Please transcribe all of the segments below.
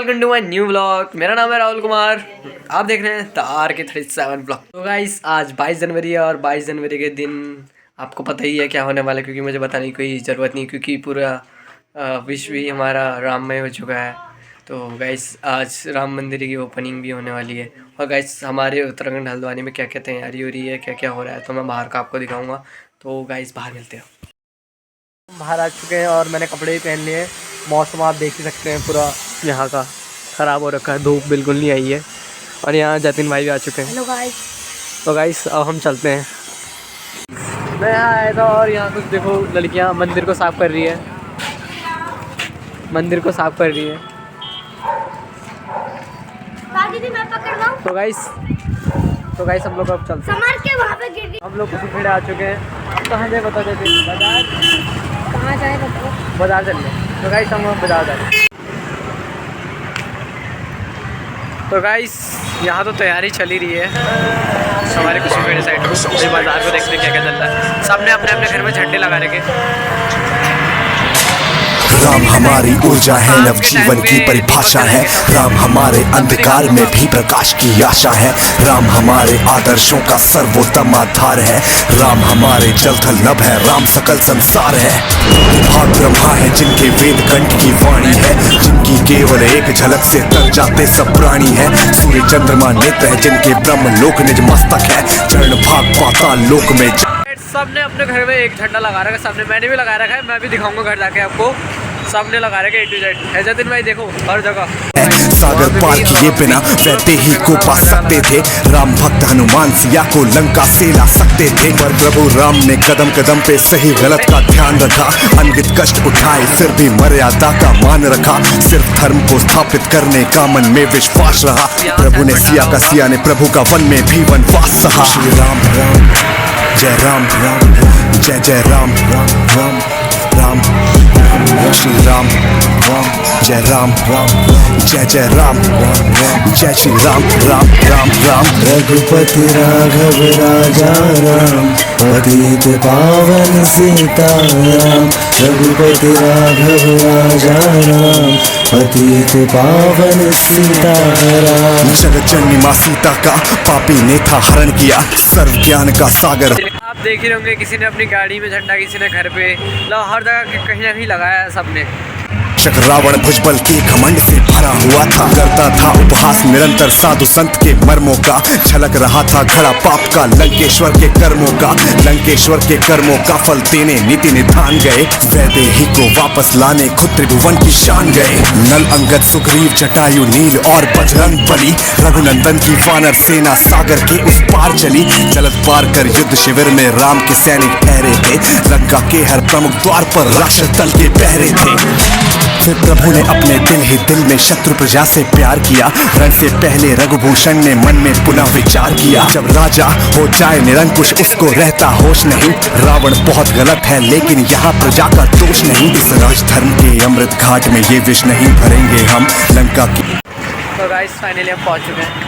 Welcome to my new vlog. मेरा नाम है राहुल कुमार, आप देख रहे हैं द RK37 व्लॉग। तो गाइस आज 22 जनवरी है और 22 जनवरी के दिन आपको पता ही है क्या होने वाला है, क्योंकि मुझे बताने की कोई ज़रूरत नहीं, क्योंकि पूरा विश्व ही हमारा राममय हो चुका है। तो गाइस आज राम मंदिर की ओपनिंग भी होने वाली है। और गाइस हमारे उत्तराखंड हल्द्वानी में क्या क्या तैयारी हो रही है, क्या क्या हो रहा है, तो मैं बाहर का आपको दिखाऊँगा। तो गाइस बाहर मिलते हैं। बाहर आ चुके हैं और मैंने कपड़े भी पहन लिए हैं। मौसम आप देख ही सकते हैं पूरा यहाँ का ख़राब हो रखा है, धूप बिल्कुल नहीं आई है। और यहाँ जतिन भाई भी आ चुके हैं। Hello guys. तो गाइस अब हम चलते हैं। मैं यहाँ आया था और यहाँ कुछ देखो लड़कियाँ मंदिर को साफ़ कर रही है, मंदिर को साफ़ कर रही है। दीदी मैं पकड़ रहा हूँ। तो गाइस हम लोग अब चलते हैं। संभाल के वहाँ पे गिर गई। हम लोग कुछ खेड़े आ चुके हैं। कहाँ जाए बता देते, बाजार कहाँ जाए बताओ। बाजार चल रहे। तो गाइस हम बाजार जाए। तो गाइस यहाँ तो तैयारी चल ही रही है हमारे कुछ पेड़ साइड को, मुझे बाजार को देखते क्या क्या चल रहा है। सबने अपने अपने घर में झंडे लगा रखे। राम हमारी ऊर्जा है, नवजीवन की परिभाषा है। राम हमारे अंधकार में भी प्रकाश की आशा है। राम हमारे आदर्शों का सर्वोत्तम आधार है। राम हमारे जल थल नभ है, राम सकल संसार है। भाग ब्रह्मा है जिनके वेद कंठ की वाणी है, जिनकी केवल एक झलक से तर जाते सब प्राणी है। सूर्य चंद्रमा नेत्र है जिनके ब्रह्म लोक निज मस्तक है। चरण भाग पाताल लोक में सबने अपने घर में एक झंडा लगा रखा है। सबने, मैंने भी लगा रखा है, मैं भी दिखाऊंगा घर जाके आपको। सबने लगा रखे A to Z है। जतिन भाई देखो हर जगह सागर पार किए बिना वैसे ही को पा सकते थे। राम भक्त हनुमान सिया को लंका से ला सकते थे, पर प्रभु राम ने कदम कदम पे सही गलत का ध्यान रखा। अनगित कष्ट उठाए फिर भी मर्यादा का मान रखा। सिर्फ धर्म को स्थापित करने का मन में विश्वास रहा। प्रभु ने सिया का, सिया ने प्रभु का, वन में भी वनवास सहा। श्री राम राम जय राम राम, जय जय राम राम राम राम, श्री राम राम जय राम राम, जय जय राम राम, जय श्री राम राम राम राम। रघुपति राघव राजा राम, पतित पावन सीता राम। रघुपति राघव राजा राम, पतित पावन सीता राम। जगत जननी माँ सीता का पापी ने था हरण किया, सर्व ज्ञान का सागर। आप देख ही होंगे, किसी ने अपनी गाड़ी में झंडा, किसी ने घर पे, हर जगह कहीं ना कहीं लगाया है सबने। रावण भुजबल के घमंड से भरा हुआ था, करता था उपहास निरंतर साधु संत के मर्मों का। झलक रहा था घड़ा पाप का लंकेश्वर के कर्मों का। लंकेश्वर के कर्मों का फल देने नीति निधान गए। वैदेही को वापस लाने खुद त्रिभुवन की शान गए। नल अंगद सुग्रीव जटायु नील और बजरंग बली, रघुनंदन की वानर सेना सागर के उस पार चली। जलद पार कर युद्ध शिविर में राम के सैनिक ठहरे थे। लंका के हर प्रमुख द्वार पर राक्षस दल के पहरे थे। फिर प्रभु ने अपने दिल ही दिल में शत्रु प्रजा से प्यार किया। रण से पहले रघुभूषण ने मन में पुनः विचार किया। जब राजा हो जाए निरंकुश उसको रहता होश नहीं। रावण बहुत गलत है लेकिन यहाँ प्रजा का दोष नहीं। इस राज धर्म के अमृत घाट में ये विष नहीं भरेंगे हम लंका की। तो गाइस फाइनली हम पहुँच चुके हैं।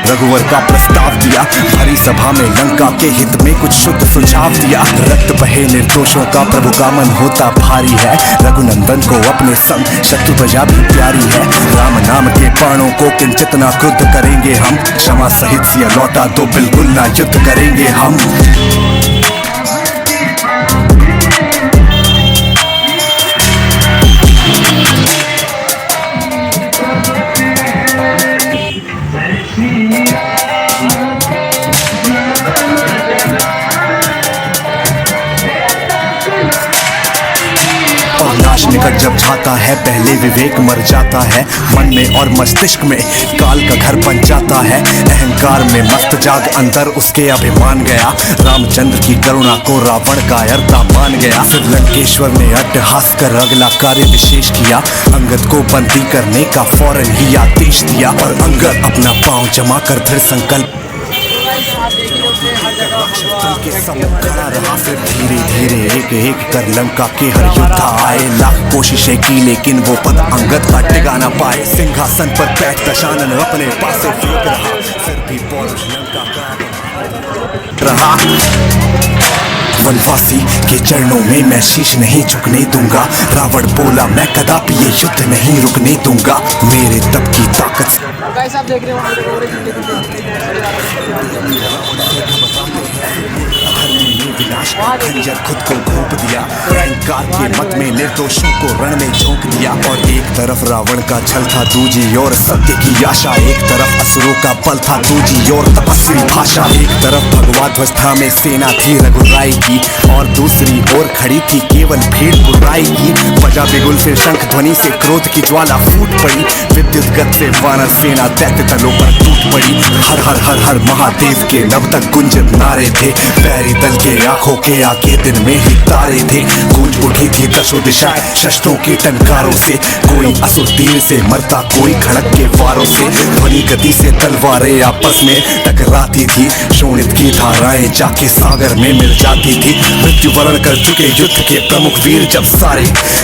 रघुवर का प्रस्ताव दिया, भरी सभा में लंका के हित में कुछ शुद्ध सुझाव दिया। रक्त बहे निर्दोषों का प्रभु का मन होता भारी है। रघुनंदन को अपने संग शत्रु प्रजा भी प्यारी है। राम नाम के प्राणों को किंचित ना क्रुद्ध करेंगे हम। क्षमा सहित सिया लौटा तो बिल्कुल ना युद्ध करेंगे हम। निकट जब जाता है पहले विवेक मर जाता है। मन में और मस्तिष्क में काल का घर बन जाता है। अहंकार में मस्त जाग अंदर उसके अभिमान गया। रामचंद्र की करुणा को रावण का अर्थता मान गया। फिर लंकेश्वर ने अट्टहास कर अगला कार्य विशेष किया। अंगद को बंदी करने का फौरन ही आदेश दिया। और अंगद अपना पांव जमा कर फिर संकल्प के सम्मुख खड़ा रहा। फिर धीरे धीरे एक एक कर लंका के हर योद्धा आए। लाख कोशिशें की लेकिन वो पद अंगद का टिका न पाए। सिंहासन पर बैठ दशानन अपने पासे फेंक रहा, फिर भी पौरुष लंका का रहा। वनवासी के चरणों में मैं शीश नहीं झुकने दूंगा। रावण बोला मैं कदापि ये युद्ध नहीं रुकने दूंगा। मेरे तप की ताकत से गाइस आप देख रहे हो विनाश का खंजर खुद को घोंप दिया। अहंकार के मत में निर्दोषों को रण में झोंक दिया। और एक तरफ रावण का छल था, दूजी ओर सत्य की आशा। एक तरफ असुरों का बल था, दूजी ओर तपस्वी भाषा। एक तरफ भगवा ध्वज था में सेना थी रघुराई की, और दूसरी ओर खड़ी थी केवल भीड़ बुराई की। बजा बिगुल फिर शंख ध्वनि से क्रोध की ज्वाला फूट पड़ी। विद्युत गत से वानर सेना दैत्य तलों पर टूट पड़ी। हर हर हर हर महादेव के नव तक गुंजित नारे थे। पैरी दल के आंखों के आगे दिन में ही तारे थे। गूंज उठी थी दसों दिशाएं शस्त्रों के टंकारों से। कोई असुर तीर से मरता, कोई खड़क के वारों से। ध्वनि गति से तलवारें आपस में टकराती थी। शोणित की धाराएं जाके सागर में मिल जाती थी। मृत्यु वरण कर चुके युद्ध के प्रमुख वीर जब सारे।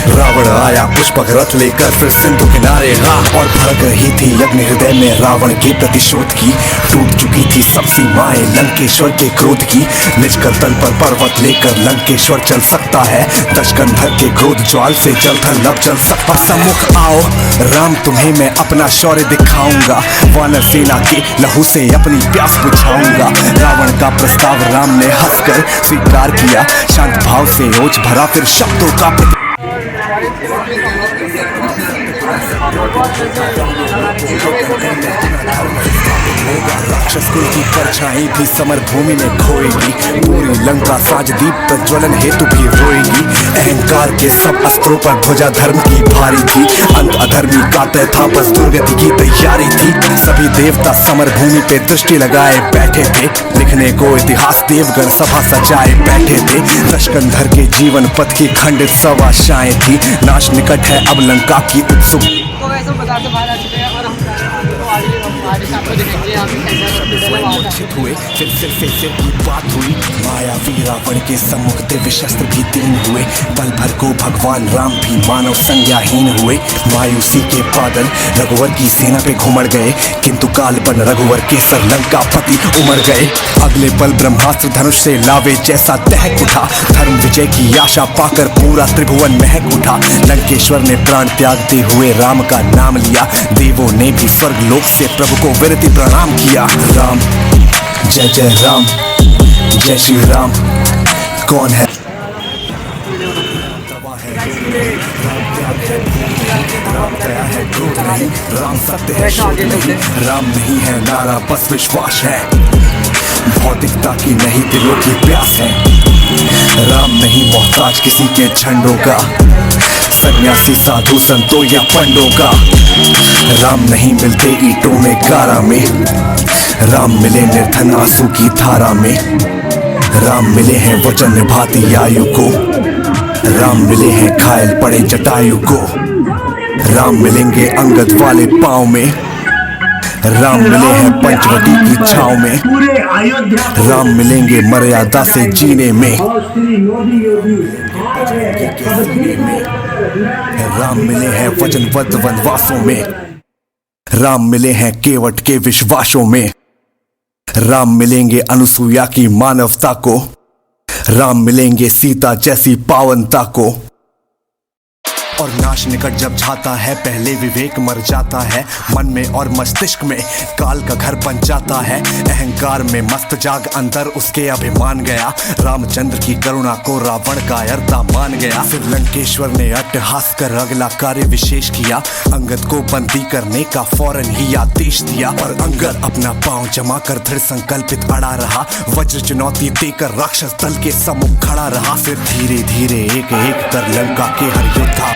रावण आया पुष्पक रथ लेकर फिर सिंधु किनारे हाँ। और भड़क रही थी अग्नि हृदय में रावण के प्रतिशोध की। टूट चुकी थी सब सीमाएं लंकेश्वर के क्रोध की। निज कर तल पर पर्वत लेकर लंकेश्वर चल सकता है। दशकंधर के क्रोध ज्वाल से जल थल अब जल सकता। सम्मुख आओ राम, तुम्हें मैं अपना शौर्य दिखाऊंगा। वानर सेना के लहू से अपनी प्यास बुझाऊंगा। रावण का प्रस्ताव राम ने हंसकर स्वीकार किया। शांत भाव से ओज भरा फिर शब्दों का राक्षस कुल की परछाई भी समर भूमि में खोएगी। पूरी लंका साजदीप प्रज्वलन हेतु भी रोएगी। अहंकार के सब अस्त्रों पर ध्वजा धर्म की भारी थी। अंत अधर्मी का तय था, बस दुर्गति की तैयारी थी। सभी देवता समर भूमि पे दृष्टि लगाए बैठे थे। लिखने को इतिहास देवगण सभा सजाए बैठे थे। दशकंधर के जीवन पथ की खंडित सब आशाएं थी। नाश निकट है अब लंका की उत्सुक। मूर्छित हुए फिर से बात हुई। मायावी रावण के सम्मुख दिव्य शस्त्र भी तीन हुए। पल भर को भगवान राम भी मानव संज्ञाहीन हुए। मायूसी के बादल रघुवर की सेना पे घुमड़ गए, किंतु काल बन रघुवर के सर लंका पति उमड़ गए। अगले पल ब्रह्मास्त्र धनुष से लावे जैसा दहक उठा। धर्म विजय की आशा पाकर पूरा त्रिभुवन महक उठा। लंकेश्वर ने प्राण त्यागते हुए राम का नाम लिया। देवों ने भी स्वर्ग लोक से प्रभु को विनती प्रणाम किया। राम जय जय राम, जय श्री राम। कौन है राम सत्य है शोध नहीं। राम नहीं है नारा बस विश्वास है। भौतिकता की नहीं दिलों की प्यास है। राम नहीं मोहताज किसी के झंडों का। सन्यासी साधु संतों या पंडों का। राम नहीं मिलते ईंटों में गारा में। राम मिले निर्धन आंसू की धारा में। राम मिले हैं वचन निभाती आयु को। राम मिले हैं घायल पड़े जटायु को। राम मिलेंगे अंगद वाले पांव में। राम मिले हैं पंचवटी की छाव में। राम मिलेंगे मर्यादा से जीने में। राम मिले हैं वचनबद्ध वनवासों में। राम मिले हैं केवट के विश्वासों में। राम मिलेंगे अनुसुईया की मानवता को। राम मिलेंगे सीता जैसी पावनता को। और नाश निकट जब जाता है पहले विवेक मर जाता है। मन में और मस्तिष्क में काल का घर बन जाता है। अहंकार में मस्त जाग अंदर उसके अभिमान गया। रामचंद्र की करुणा को रावण का अर्ता मान गया। फिर लंकेश्वर ने अट्टहास कर अगला कार्य विशेष किया। अंगद को बंदी करने का फौरन ही आदेश दिया। और अंगद अपना पांव जमा कर दृढ़ संकल्पित अड़ा रहा। वज्र चुनौती देकर राक्षस दल के सम्मुख खड़ा रहा। फिर धीरे धीरे एक एक कर लंका के हर योद्धा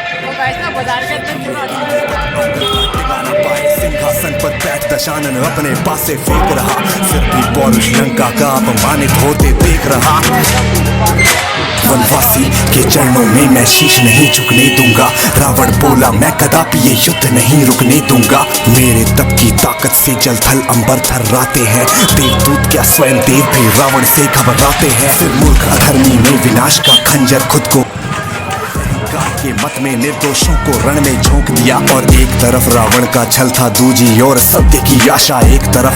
सिंहासन पर बैठ दशानन अपने पासे फेंक रहा। फिर भी पौरुष लंका का अपमानित होते देख रहा। वनवासी के चरणों में मैं शीश नहीं झुकने दूंगा। रावण बोला मैं कदापि ये युद्ध नहीं रुकने दूंगा। मेरे तप की ताकत से जल थल अंबर थर्राते हैं। देवदूत क्या स्वयं देव भी रावण से घबराते हैं। फिर मूर्ख अधर्मी ने विनाश का खंजर खुद को के मत में निर्दोषों को रण में झोंक दिया। और एक तरफ रावण का छल था, दूजी ओर सत्य की आशा। एक तरफ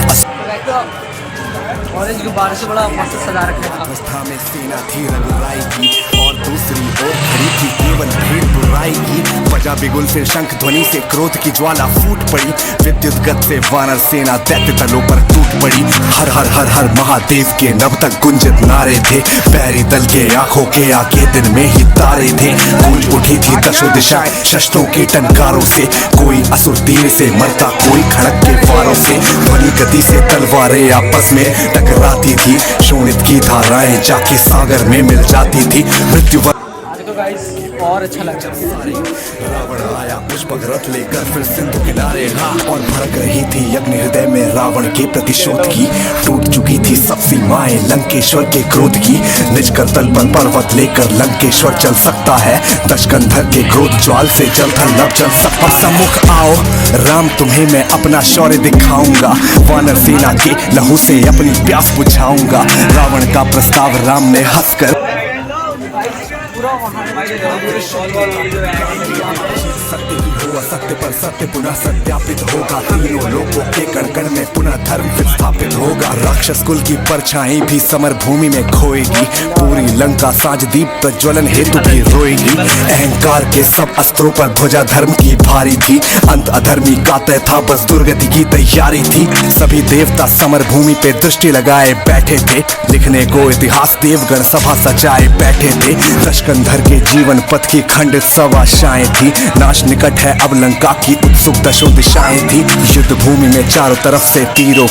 ऑरेंज गुब्बारे से बड़ा मस्त सजा रखा है। अवस्था में सेना थी रघुराई की और दूसरी ओर खड़ी थी केवल भीड़ बुराई की। बजा बिगुल फिर शंख ध्वनि से क्रोध की ज्वाला फूट पड़ी। विद्युत गत से वानर सेना दैत्य दलों पर टूट पड़ी। हर हर हर हर महादेव के नभ तक गुंजित नारे थे। पैरी दल के आंखों के आगे दिन में ही तारे थे। गूंज उठी थी दशों दिशाएं शस्त्रों के टंकारों से। कोई असुर तीर से मरता, कोई खड़क के वारों से। ध्वनि गति से तलवारें आपस में टकराती थी। शोणित की धाराएं जाके सागर में मिल जाती थी। मृत्यु तो गाइस और अच्छा लग रहा है। रावण आया पुष्पक रथ लेकर फिर सिंधु किनारे और भड़क रही थी अग्नि हृदय में रावण के प्रतिशोध की। टूट चुकी थी सब सीमाएं लंकेश्वर के क्रोध की। निज करतल पर पर्वत लेकर लंकेश्वर चल सकता है। दशकंधर के क्रोध ज्वाल से जलथल न चल सकता। सम्मुख आओ राम, तुम्हें मैं अपना शौर्य दिखाऊंगा। वानर सेना के लहू से अपनी प्यास बुझाऊंगा। रावण का प्रस्ताव राम ने हंसकर सत्य ही हुआ सत्य पर सत्य पुनः सत्यापित होगा। तीनों लोगों के कण कण में पुनः धर्म फिर स्थापित होगा। राक्षस कुल की परछाई भी समर भूमि में खोएगी। पूरी लंका साँझ दीप प्रज्वलन हेतु भी रोएगी। अहंकार के सब अस्त्रों पर ध्वजा धर्म की भारी थी। अंत अधर्मी का तय था, बस दुर्गति की तैयारी थी। सभी देवता समर भूमि पे दृष्टि लगाए बैठे थे। लिखने को इतिहास देवगण सभा सजाए बैठे थे। दशकंधर के जीवन पथ की खंडित सब आशाएं थी। नाश निकट है अब लंका की उत्सुक दशों दिशाएं थी। युद्ध भूमि में चारों तरफ से तीरों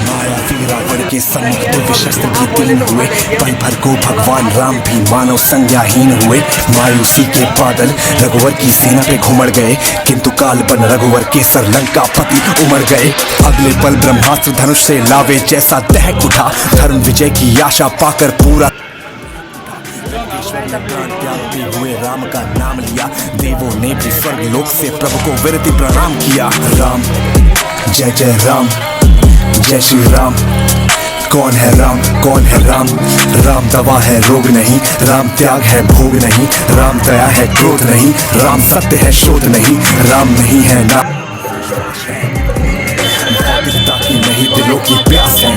मायावी रावण के सम्मुख दिव्य शस्त्र भी तीन हुए। पल भर को भगवान राम भी मानव संज्ञाहीन हुए। मायूसी के बादल रघुवर की सेना पे घुमड़ गए, किंतु काल बन रघुवर के सर लंका पति उमड़ गए। अगले पल ब्रह्मास्त्र धनुष से लावे जैसा दहक उठा। धर्म विजय की आशा पाकर पूरा त्यागते हुए राम का नाम लिया। देवों ने भी स्वर्ग लोक से प्रभु को विरति प्रणाम किया। राम जय जय राम, जय श्री राम। कौन है राम, कौन है राम? राम दवा है रोग नहीं, राम त्याग है भोग नहीं, राम दया है क्रोध नहीं, राम सत्य है शोध नहीं, राम नहीं है ना भौतिकता की नहीं दिलों की प्यास है।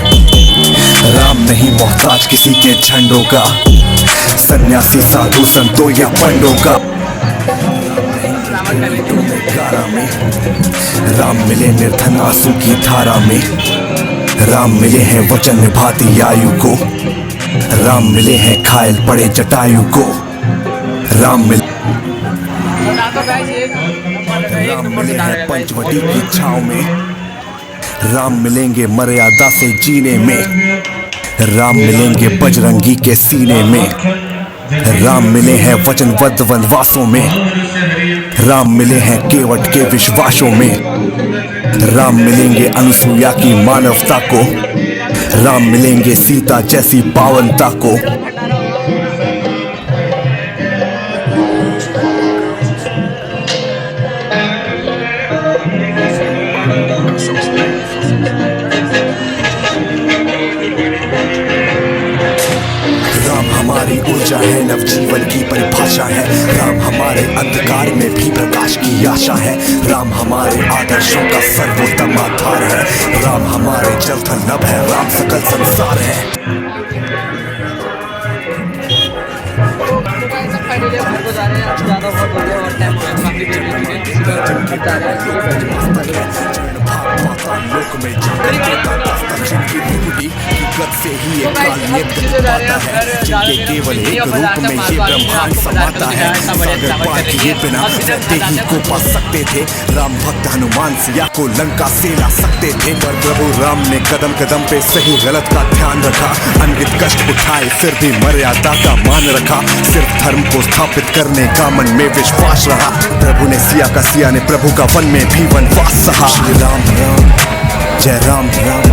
राम नहीं मोहताज किसी के झंडों का, सन्यासी साधु संतों या पंडों का। राम मिले निर्धन आंसू की धारा में। राम मिले हैं वचन निभाती आयु को। राम मिले हैं घायल पड़े जटायु को। राम मिले हैं पंचवटी की छाव में। राम मिलेंगे मर्यादा से जीने में। राम मिलेंगे बजरंगी के सीने में। राम मिले हैं वचनबद्ध वनवासों में। राम मिले हैं केवट के विश्वासों में। राम मिलेंगे अनुसूया की मानवता को। राम मिलेंगे सीता जैसी पावनता को। हमारी ऊर्जा है, नवजीवन की परिभाषा है। राम हमारे अंधकार में भी प्रकाश की आशा है। राम हमारे आदर्शों का सर्वोत्तम आधार है। राम हमारे जलथल नभ है, राम सकल संसार है। लोक में से ही एक काल नियत पाता है। जिनके केवल एक रूप में ये ब्रह्मांड समाता है। सागर पार किए बिना व्यक्ति ही को पा सकते थे। राम भक्त हनुमान सिया को लंका से ला सकते थे, पर प्रभु राम ने कदम कदम पे सही गलत का ध्यान रखा। अनगित कष्ट उठाए फिर भी मर्यादा का मान रखा। सिर्फ धर्म को स्थापित करने का मन में विश्वास रहा। प्रभु ने सिया का, सिया ने प्रभु का वन में भी वनवास सहा। श्री राम राम जय राम राम,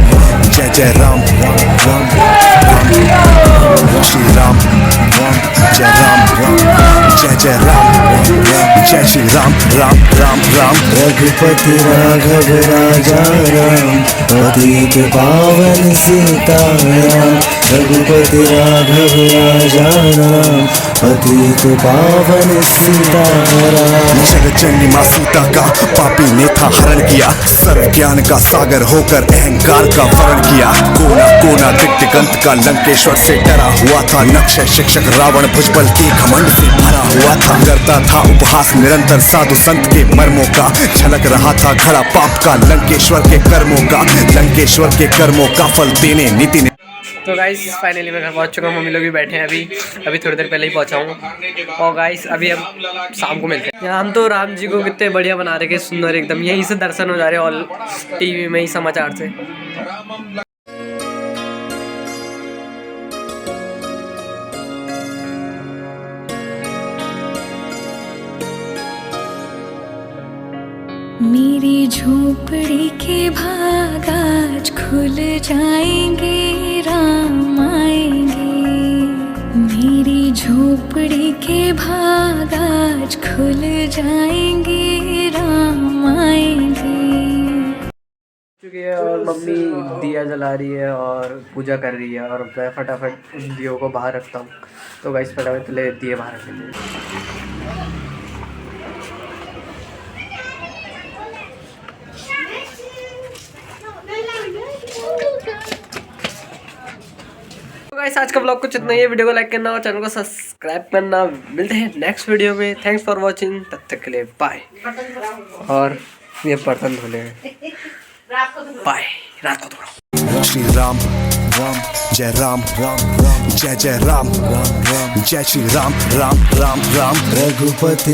जय जय राम राम राम राम। श्री राम राम जय राम राम, जय जय राम राम, जय श्री राम राम राम राम। रघुपति राघव राजा राम, पतित पावन सीता राम। रघुपति राघव राजा राम, पतित पावन सीताराम। जगज्जननी माँ सीता का पापी ने था हरण किया, सर्व ज्ञान का सागर होकर अहंकार का वरण किया। कोना कोना दिक दिगंत का लंकेश्वर से डरा हुआ था, नक्श शिक्षक रावण भुजबल के घमंड से भरा हुआ था। करता था उपहास निरंतर साधु संत के मर्मों का, झलक रहा था घड़ा पाप का लंकेश्वर के कर्मों का, लंकेश्वर के कर्मों का फल देने नीति ने। तो गाइस फाइनली मैं घर पहुंच चुका हूँ, मम्मी लोग भी बैठे हैं अभी थोड़ी देर पहले ही पहुंचा हूँ। और गाइस अभी हम शाम को मिलते हैं। यहाँ हम तो राम जी को कितने बढ़िया बना रहे, सुंदर एकदम, यहीं से दर्शन हो जा रहे और टीवी में ही समाचार से। मेरी झोपड़ी के भाग आज खुल जाएंगे, राम आएंगे। मेरी झोपड़ी के भाग आज खुल जाएंगे, राम आएंगे। चुकी है और मम्मी दिया जला रही है और पूजा कर रही है और मैं फटाफट उन दियों को बाहर रखता हूँ। तो गाइस फटाफट ले दिए बाहर रख लीजिए। तो गाइस आज का ब्लॉग कुछ इतना ही है। वीडियो को लाइक करना और चैनल को सब्सक्राइब करना। मिलते हैं नेक्स्ट वीडियो में। थैंक्स फॉर वॉचिंग, तब तक के लिए बाय। और ये बर्तन धुले हैं, बाय, रात को धो। श्री राम राम जय राम राम राम जय जय राम राम राम जय श्री राम राम राम राम रघुपति